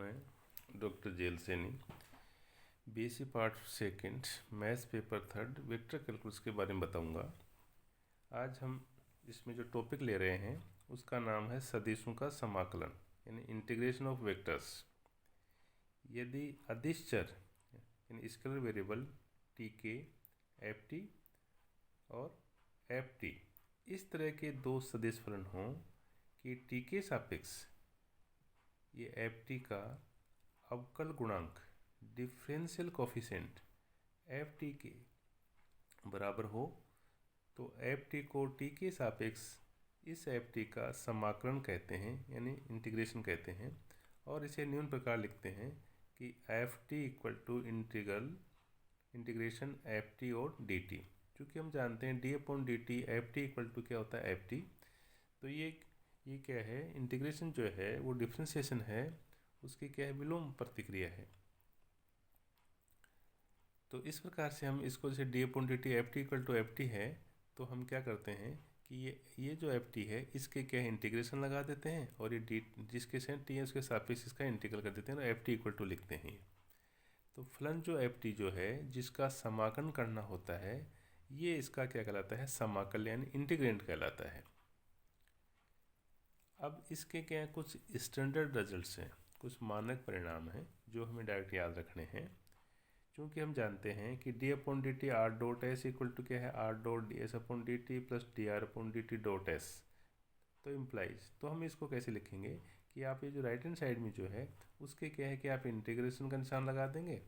मैं डॉक्टर जेल Saini BSc part second maths paper third vector calculus के बारे में बताऊंगा। आज हम इसमें जो टॉपिक ले रहे हैं उसका नाम है सदिशों का समाकलन यानी इंटीग्रेशन ऑफ वेक्टर्स। यदि अदिश चर यानी स्केलर वेरिएबल टी के एफ टी और एफ टी इस तरह के दो सदिश फलन हों कि टी के सापेक्ष ये एफ टी का अवकल गुणांक डिफरेंशियल कोफिशिएंट एफ टी के बराबर हो तो एफ टी को टी के सापेक्ष इस एफ टी का समाकलन कहते हैं यानी इंटीग्रेशन कहते हैं। और इसे निम्न प्रकार लिखते हैं कि F T equal to integration F T और डी टी। चूँकि हम जानते हैं D upon D T F T equal to क्या होता है एफ टी, तो ये क्या है, इंटीग्रेशन जो है वो डिफ्रेंसिएशन है, उसकी क्या है, विलोम प्रतिक्रिया है। तो इस प्रकार से हम इसको जैसे D upon D T F T equal to F T है तो हम क्या करते हैं कि ये जो एफ टी है इसके क्या है इंटीग्रेशन लगा देते हैं और ये डी जिसके से टी है उसके सापेक्ष इसका इंटीग्रल कर देते हैं और एफ टी इक्वल टू लिखते हैं। तो फलन जो एफ टी जो है जिसका समाकलन करना होता है ये इसका क्या कहलाता है, समाकल यानी इंटीग्रेंट कहलाता है। अब इसके क्या कुछ स्टैंडर्ड रिजल्ट्स हैं, कुछ मानक परिणाम हैं जो हमें डायरेक्ट याद रखने हैं। क्योंकि हम जानते हैं कि D upon D T R dot S equal to क्या है, R dot D S upon D T plus D are upon D T dot S. तो इम्प्लाइज तो हम इसको कैसे लिखेंगे कि आप ये जो राइट हैंड साइड में जो है उसके क्या है कि आप इंटीग्रेशन का निशान लगा देंगे,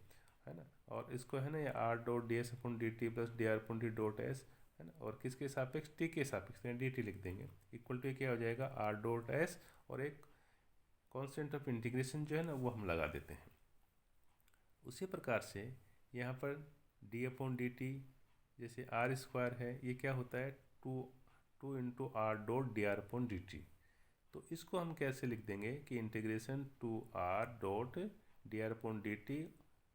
है ना, और इसको है ना ये are dot D S upon D T plus D are upon D dot S, है ना, और किसके सापेक्ष, टी के सापेक्ष डी टी लिख देंगे इक्वल टू क्या हो जाएगा आर डॉट एस और एक कांस्टेंट ऑफ इंटीग्रेशन जो है ना वो हम लगा देते हैं। उसी प्रकार से यहाँ पर डी अपॉन डी टी जैसे आर स्क्वायर है ये क्या होता है two into R dot D are upon D T. तो इसको हम कैसे लिख देंगे कि integration two R dot D are upon D T,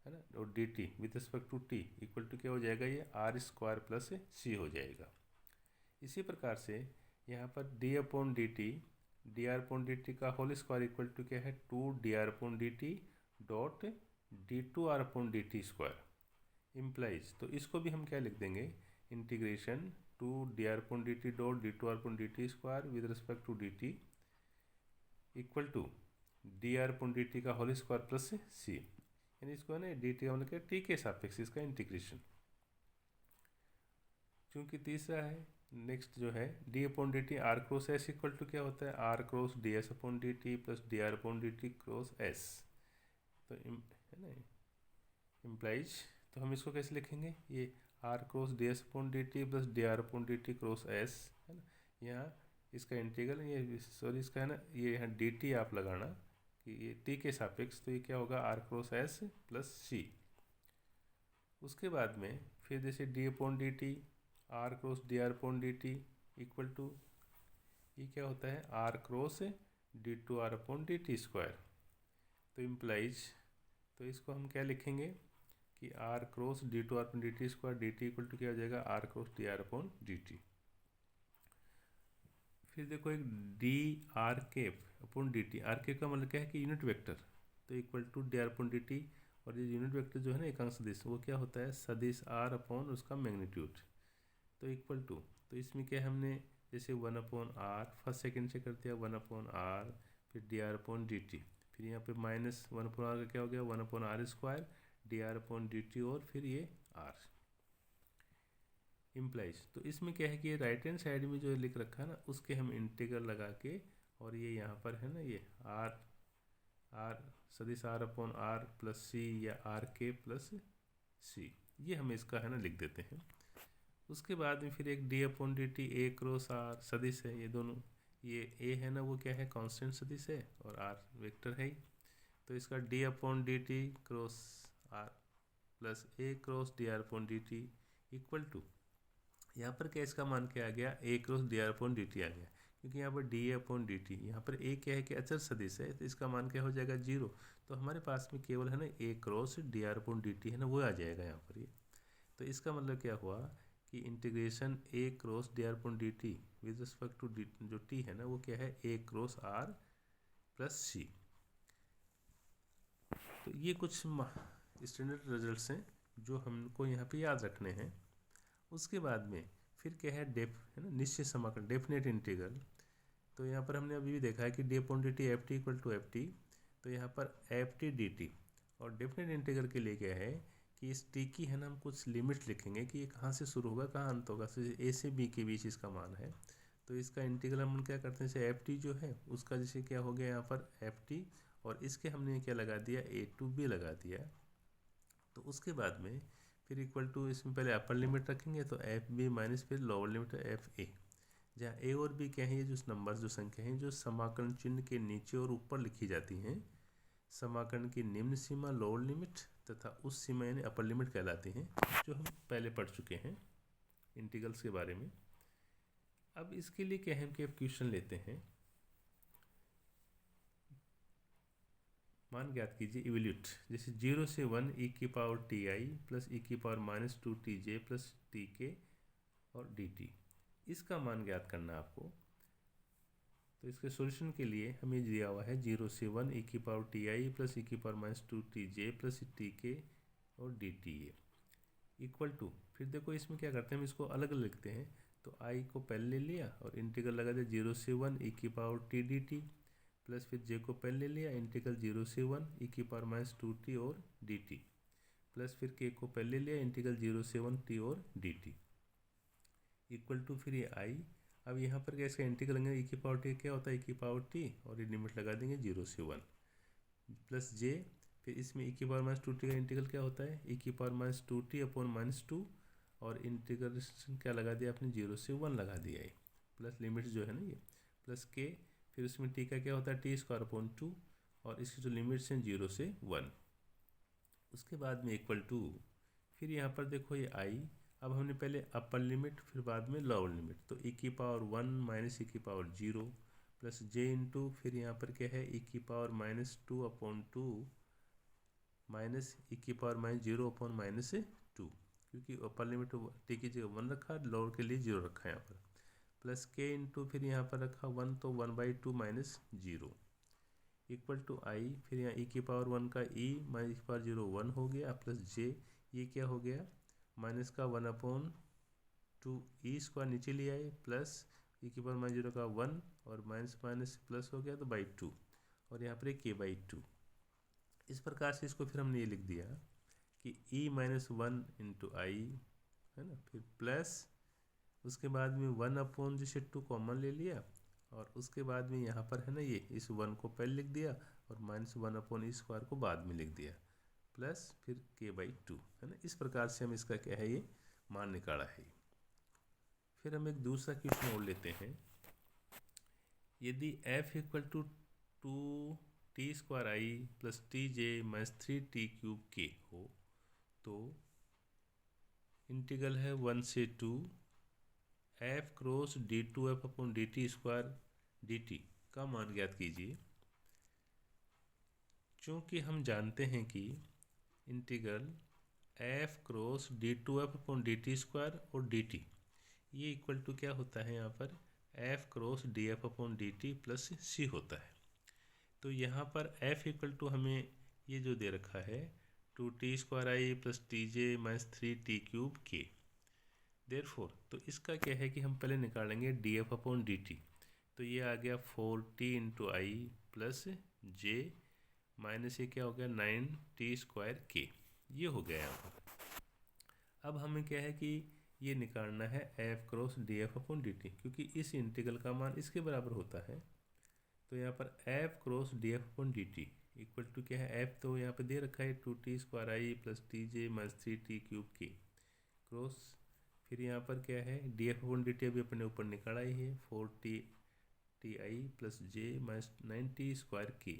है ना, और D T with respect to T equal to क्या हो जाएगा, ये आर स्क्वायर प्लस सी हो जाएगा। इसी प्रकार से यहाँ पर D upon D T D are upon D T का होल स्क्वायर इक्वल टू क्या है, two D R upon D T dot D two R upon D T square implies. तो इसको भी हम क्या लिख देंगे, integration two D R upon D T dot D two R upon D T square with respect to D T equal to D R upon D T का whole square plus सी, यानी इसको है ना डी टी मतलब क्या T के सापेक्ष इसका इंटीग्रेशन। क्योंकि तीसरा है नेक्स्ट जो है D upon D T R cross S equal to क्या होता है, R cross D S upon D T plus D are upon D T cross S. तो है ना इम्प्लाइज, तो हम इसको कैसे लिखेंगे, ये are cross D S upon D T plus D are upon D T cross S, है ना, यहाँ इसका इंटीग्रल ये सॉरी इसका है ना ये यहाँ डी टी आप लगाना कि ये टी के सापेक्ष, तो ये क्या होगा R cross S plus C. उसके बाद में फिर जैसे D upon D T R cross D R upon D T equal to ये क्या होता है R cross D two R upon D T square. तो इम्प्लाइज तो इसको हम क्या लिखेंगे कि R cross D two R upon D T square D T equal to क्या हो जाएगा R cross D R upon D t. फिर देखो एक d r cap upon D T, r cap का मतलब क्या है कि यूनिट वेक्टर, तो equal to D R upon D t, और ये यूनिट वेक्टर जो है ना एकांक सदिश वो क्या होता है सदिश आर अपॉन उसका मैग्नीट्यूड, तो इक्वल टू, तो इसमें क्या हमने जैसे one upon r first second से कर दिया वन अपॉन आर फिर d are upon D t, फिर यहाँ पे माइनस वन अपॉन आर का क्या हो गया one upon r square d are upon D t और फिर ये आर इम्प्लाइज। तो इसमें क्या है कि राइट हैंड साइड में जो लिख रखा है ना उसके हम इंटीग्रल लगा के, और ये यहाँ पर है ना ये आर सदिश आर अपॉन आर प्लस सी या आर के प्लस सी, ये हम इसका है ना लिख देते हैं। उसके बाद में फिर एक d upon D t a cross r सदिश है, ये दोनों ये ए है ना वो क्या है कांस्टेंट सदिश है और आर वेक्टर है, तो इसका D upon D T cross are plus A cross D R upon D T equal to, यहाँ पर क्या इसका मान क्या आ गया A cross D R upon D T आ गया, क्योंकि यहाँ पर डी अपॉन डी टी यहाँ पर ए क्या है कि अचर सदिश है, तो इसका मान क्या हो जाएगा जीरो, तो हमारे पास में केवल है ना A cross D R upon D T है ना वो आ जाएगा यहाँ पर ये। तो इसका मतलब क्या हुआ कि integration a cross D R upon D t with respect to जो टी है ना वो क्या है a cross are plus c. तो ये कुछ स्टैंडर्ड रिजल्ट्स हैं जो हमको यहाँ पे याद रखने हैं। उसके बाद में फिर क्या है है ना, निश्चित समाकलन, डेफिनेट इंटीग्रल। तो यहाँ पर हमने अभी भी देखा है कि D upon D T F T equal to F t. तो यहाँ पर एफ टी डी टी, और डेफिनेट इंटीग्रल के लिए क्या है कि इस टी की है ना हम कुछ लिमिट लिखेंगे कि ये कहाँ से शुरू होगा कहाँ अंत होगा। तो ए से बी के बीच इसका मान है, तो इसका इंटीग्रल हम क्या करते हैं, जैसे एफ टी जो है उसका जैसे क्या हो गया यहाँ पर एफ टी, और इसके हमने क्या लगा दिया, ए टू बी लगा दिया। तो उसके बाद में फिर इक्वल टू, इसमें पहले अपर लिमिट रखेंगे तो एफ बी माइनस फिर लोअर लिमिट एफ ए, जहाँ ए और बी क्या है, ये जो नंबर जो संख्या हैं जो समाकलन चिन्ह के नीचे और ऊपर लिखी जाती हैं, समाकलन की निम्न सीमा लोअर लिमिट तथा उस सीमा यानी अपर लिमिट कहलाती हैं, जो हम पहले पढ़ चुके हैं इंटीग्रल्स के बारे में। अब इसके लिए क्या है कि अब क्वेश्चन लेते हैं। मान ज्ञात कीजिए इवैल्यूएट, जैसे 0 से 1 e की power t i plus e की power minus 2 t j plus t k और डी टी, इसका मान ज्ञात करना है आपको। तो इसके सॉल्यूशन के लिए हमें दिया हुआ है 0 से 1 e की power t i plus e की power minus 2 t j plus t k और D t a equal to, फिर देखो इसमें क्या करते हैं, हम इसको अलग अलग लिखते हैं। तो आई को पहले ले लिया और इंटीग्रल लगा दिया 0 से 1 e की power T d T, plus फिर जे को पहले ले लिया इंटीग्रल 0 से 1 e की पावर माइनस 2 टी और डी टी, प्लस फिर के को पहले लिया इंटीग्रल 0 से 1 टी और डी टी इक्वल टू, फिर ये आई। अब यहाँ पर क्या इसका इंटीग्रल लेंगे, e की पावर टी क्या होता है, e की पावर टी, और ये लिमिट लगा देंगे 0 से 1 प्लस जे, फिर इसमें e की पावर माइनस 2 टी का इंटीग्रल क्या होता है, e की power minus 2 T upon minus 2, और इंटीग्रेशन क्या लगा दिया आपने 0 से 1 लगा दिया है, प्लस लिमिट जो है ना ये, प्लस के, फिर उसमें टी का क्या होता है टी स्क्वायर अपॉन 2, और इसकी जो लिमिट्स हैं 0 से 1। उसके बाद में इक्वल टू, फिर यहाँ पर देखो ये आई। अब हमने पहले अपर लिमिट फिर बाद में लोअर लिमिट, तो e की पावर 1 माइनस e की पावर 0 प्लस जे इंटू, फिर यहाँ पर क्या है e की power minus 2 upon 2 minus e की पावर माइनस 0 अपॉन माइनस 2, क्योंकि अपर लिमिट टी की जगह 1 रखा, लोअर के लिए 0 रखा है यहाँ पर, प्लस के इंटू, फिर यहाँ पर रखा 1 तो 1/2 माइनस 0 इक्वल टू आई। फिर यहाँ e की पावर 1 का e माइनस की पावर 0 1 हो गया, प्लस जे, ये क्या हो गया माइनस का 1 अपॉन 2 ई स्क्वायर नीचे ले आए, प्लस e की पावर माइनस 0 का 1 और माइनस माइनस प्लस हो गया तो बाई 2, और यहाँ पर k/2। इस प्रकार से इसको फिर हमने ये लिख दिया कि e माइनस 1 इंटू आई है ना, फिर प्लस उसके बाद में 1 अपॉन जैसे 2 कॉमन ले लिया, और उसके बाद में यहाँ पर है ना ये इस 1 को पहले लिख दिया और माइनस 1 अपॉन ई स्क्वायर को बाद में लिख दिया, प्लस फिर k/2 है ना। इस प्रकार से हम इसका क्या है ये मान निकाला है। फिर हम एक दूसरा क्वेश्चन और लेते हैं। यदि f equal to 2t square I plus T J minus 3t cube के हो, तो इंटीग्रल है 1 से 2 f cross d2f upon D T square D T का मान ज्ञात कीजिए। चूँकि हम जानते हैं कि integral f cross d2f upon D T square और डी टी ये इक्वल टू क्या होता है, यहाँ पर f cross df upon D T plus C होता है। तो यहाँ पर f इक्वल टू हमें ये जो दे रखा है 2t square I plus T J minus 3t cube के, देयरफॉर तो इसका क्या है कि हम पहले निकालेंगे df अपॉन डी टी, तो ये आ गया 4t इंटू आई प्लस जे माइनस ये क्या हो गया 9t स्क्वायर के, ये हो गया यहाँ पर। अब हमें क्या है कि ये निकालना है f cross df upon D T, क्योंकि इस इंटीग्रल का मान इसके बराबर होता है। तो यहाँ पर f cross df upon D T equal to क्या है, f तो यहाँ पे दे रखा है 2t square I plus T J minus 3t cube के क्रॉस, फिर यहाँ पर क्या है df अपॉन डी टी अभी अपने ऊपर निकाला ही है 4t आई प्लस जे माइनस 9t स्क्वायर के।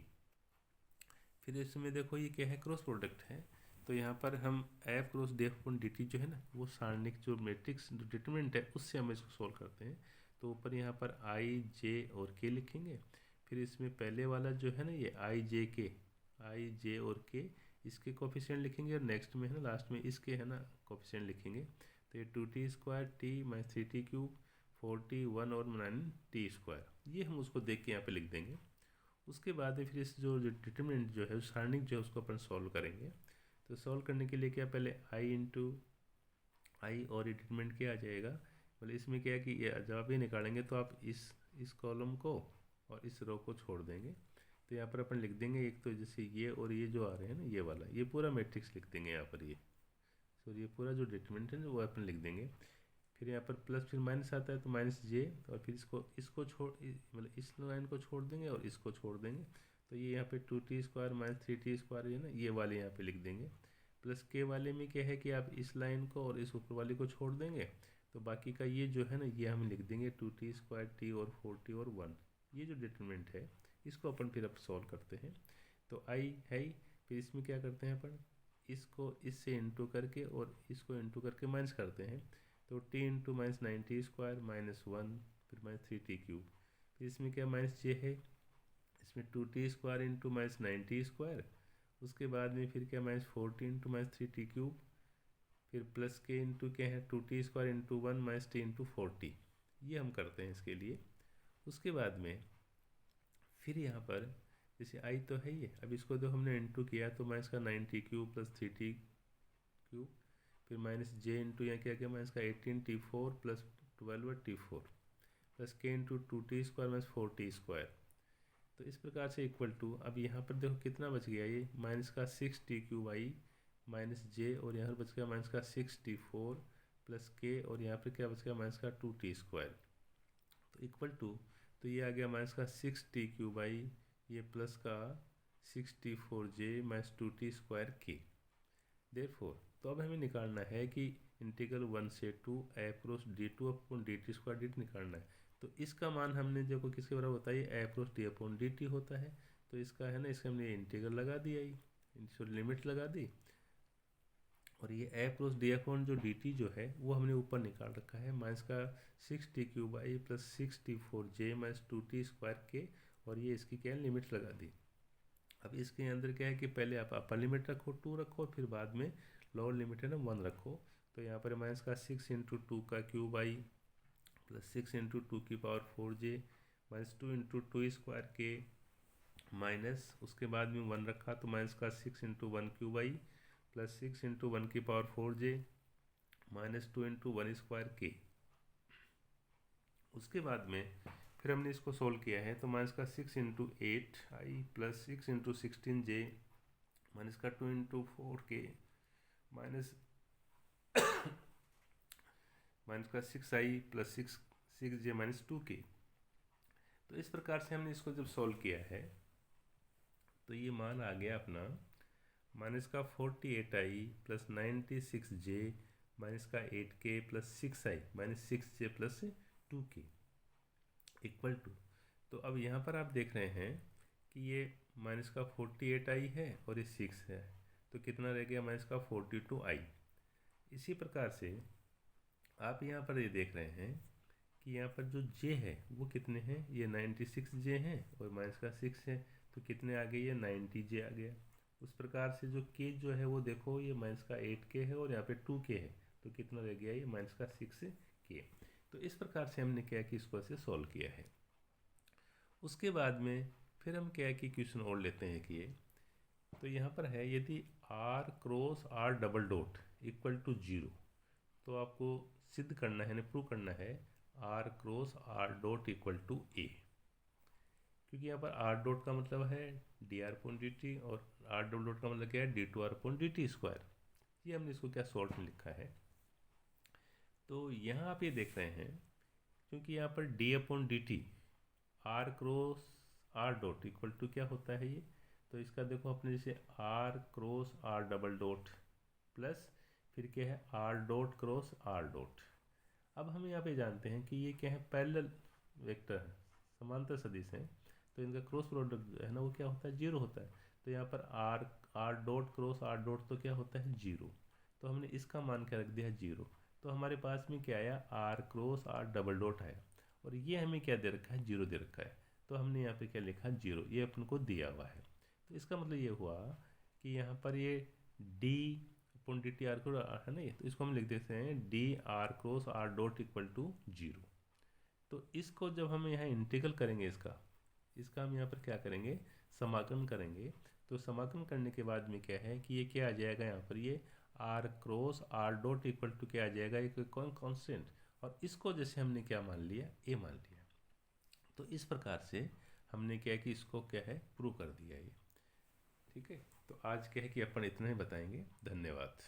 फिर इसमें देखो ये क्या है क्रॉस प्रोडक्ट है, तो यहाँ पर हम f cross df upon D T जो है ना वो सारणिक जो मैट्रिक्स जो डिटरमिनेंट है उससे हम इसको सोल्व करते हैं। तो ऊपर यहाँ पर i j और k लिखेंगे, फिर इसमें पहले वाला जो है ना ये i j और k इसके कोफिशिएंट लिखेंगे, और नेक्स्ट में है ना लास्ट में इसके है ना कोफिशिएंट लिखेंगे। तो ये 2t square t minus 3t cube 4t 1 और 9t स्क्वायर, ये हम उसको देख के यहाँ पे लिख देंगे। उसके बाद फिर इस जो डिटरमिनेंट जो है उस सारणिक जो है उसको अपन सॉल्व करेंगे। तो सॉल्व करने के लिए क्या, पहले आई इंटू आई और ये डिटरमिनेंट क्या आ जाएगा, मतलब इसमें क्या है कि ये जब आप ये निकालेंगे तो आप इस कॉलम को और इस रो को छोड़ देंगे। तो यहाँ पर अपन लिख देंगे एक तो जैसे ये और ये जो आ रहे हैं ना, ये वाला ये पूरा मैट्रिक्स लिख देंगे यहाँ पर, ये सॉरी ये पूरा जो डिटरमिनेंट है वो अपन लिख देंगे। फिर यहाँ पर प्लस फिर माइनस आता है तो माइनस जे, और फिर इसको छोड़ मतलब इस लाइन को छोड़ देंगे और इसको छोड़ देंगे। तो ये यहाँ पे 2t² माइनस 3t² है ना, ये वाले यहाँ पे लिख देंगे। प्लस के वाले में क्या है कि आप इस लाइन को और इस ऊपर वाले को छोड़ देंगे, तो बाकी का ये जो है ना ये हम लिख देंगे 2t² t और 4t और 1। ये जो डिटरमिनेंट है इसको अपन फिर अब सॉल्व करते हैं। तो आई है, फिर इसमें क्या करते हैं अपन, इसको इससे इंटू करके और इसको इंटू करके माइनस करते हैं। तो t इंटू माइनस 90² माइनस 1 फिर माइनस 3t³। फिर इसमें क्या माइनस जे है, इसमें 2t² इंटू माइनस 90²। उसके बाद में फिर क्या माइनस 40 इंटू माइनस 3t³। फिर प्लस के इंटू क्या है 2t² into 1 minus t into 40। ये हम करते हैं इसके लिए। उसके बाद में फिर यहाँ पर जैसे आई तो है ये, अब इसको जो हमने इंटू किया तो माइनस का 9t³ प्लस 3t³। फिर माइनस जे इंटू यहाँ क्या क्या माइनस का 18t4 प्लस 12t4 प्लस के इंटू 2t² माइनस 4t²। तो इस प्रकार से इक्वल टू, अब यहाँ पर देखो कितना बच गया, ये माइनस का 6t³ माइनस जे, और यहाँ पर बच गया माइनस का 6t4 प्लस के, और यहाँ पर क्या बच गया माइनस का 2t²। तो इक्वल टू, तो ये आ गया माइनस का 6t³ ये प्लस का 6t4j माइनस 2t² के। देयरफॉर तो अब हमें निकालना है कि इंटीग्रल 1 से 2 a cross d2 upon dt² dt निकालना है। तो इसका मान हमने देखो किसके बराबर होता है, a cross d upon dt होता है। तो इसका है ना, इसका हमने इंटीग्रल लगा दिया, ये लिमिट लगा दी, और ये a क्रॉस d अपॉन जो dt जो है वो हमने ऊपर निकाल रखा है माइनस का 6t³ plus 6t4j minus 2t² के, और ये इसकी क्या लिमिट लगा दी। अब इसके अंदर क्या है कि पहले आप अपर लिमिट रखो 2 रखो, फिर बाद में लोअर लिमिट है ना 1 रखो। तो यहाँ पर माइनस का 6 इंटू 2 का क्यूब आई प्लस 6 इंटू 2 की पावर 4j माइनस 2 इंटू 2² के, माइनस उसके बाद में 1 रखा तो माइनस का 6 इंटू 1 क्यूब आई प्लस 6 इंटू 1 की पावर 4j माइनस 2 इंटू 1² के। उसके बाद में फिर हमने इसको सोल्व किया है तो माइनस का 6 इंटू 8 आई प्लस 6 इंटू 16j माइनस का 2 इंटू 4 के माइनस का 6i प्लस 6j माइनस 2 के। तो इस प्रकार से हमने इसको जब सॉल्व किया है तो ये मान आ गया अपना माइनस का 48i प्लस 96j माइनस का 8k plus 6i minus 6j plus 2k equal to. तो अब यहाँ पर आप देख रहे हैं कि ये माइनस का 48i है और ये 6 है, तो कितना रह गया माइनस का 42i। इसी प्रकार से आप यहाँ पर ये देख रहे हैं कि यहाँ पर जो j है वो कितने हैं, ये 96j हैं और माइनस का 6 है, तो कितने आ गए, ये 90j आ गया। उस प्रकार से जो k जो है वो देखो ये माइनस का 8k है और यहाँ पे 2k है, तो कितना रह गया, ये माइनस का 6k। तो इस प्रकार से हमने क्या कि इसको ऐसे सॉल्व किया है। उसके बाद में फिर हम क्या कि क्वेश्चन और लेते हैं कि ये तो यहाँ पर है यदि r cross r double dot equal to 0, तो आपको सिद्ध करना है, प्रूव करना है r cross r dot equal to a, क्योंकि यहाँ पर r डॉट का मतलब है dr अपॉन dt और r डबल डॉट का मतलब क्या है d2r अपॉन dt²। ये हमने इसको क्या शॉर्ट में लिखा है। तो यहाँ आप ये देख रहे हैं क्योंकि यहाँ पर d upon dt r cross r dot equal to क्या होता है ये, तो इसका देखो अपने जैसे r cross r double dot plus फिर क्या है r dot cross r dot. अब हम यहाँ पे जानते हैं कि ये क्या है, पैरेलल वेक्टर है, समांतर सदिश हैं, तो इनका क्रॉस प्रोडक्ट जो है ना वो क्या होता है 0 होता है। तो यहाँ पर r dot cross r dot तो क्या होता है 0, तो हमने इसका मान क्या रख दिया 0। तो हमारे पास में क्या आया r cross r double dot आया, और ये हमें क्या दे रखा है 0 दे रखा है, तो हमने यहाँ पे क्या लिखा 0, ये अपन को दिया हुआ है। तो इसका मतलब ये हुआ कि यहाँ पर ये d upon dt r cross है ना, ये तो इसको हम लिख देते हैं d r cross r dot equal to 0। तो इसको जब हम यहाँ इंटीग्रल करेंगे इसका, इसका हम यहाँ पर क्या करेंगे, समाकलन करेंगे। तो समाकलन करने के बाद में क्या है कि ये क्या आ जाएगा, यहाँ पर ये are cross r dot equal to क्या आ जाएगा, एक कौन कॉन्स्टेंट, और इसको जैसे हमने क्या मान लिया, ए मान लिया। तो इस प्रकार से हमने क्या है कि इसको क्या है प्रूव कर दिया ये। ठीक है, तो आज क्या है कि अपन इतना ही बताएंगे। धन्यवाद।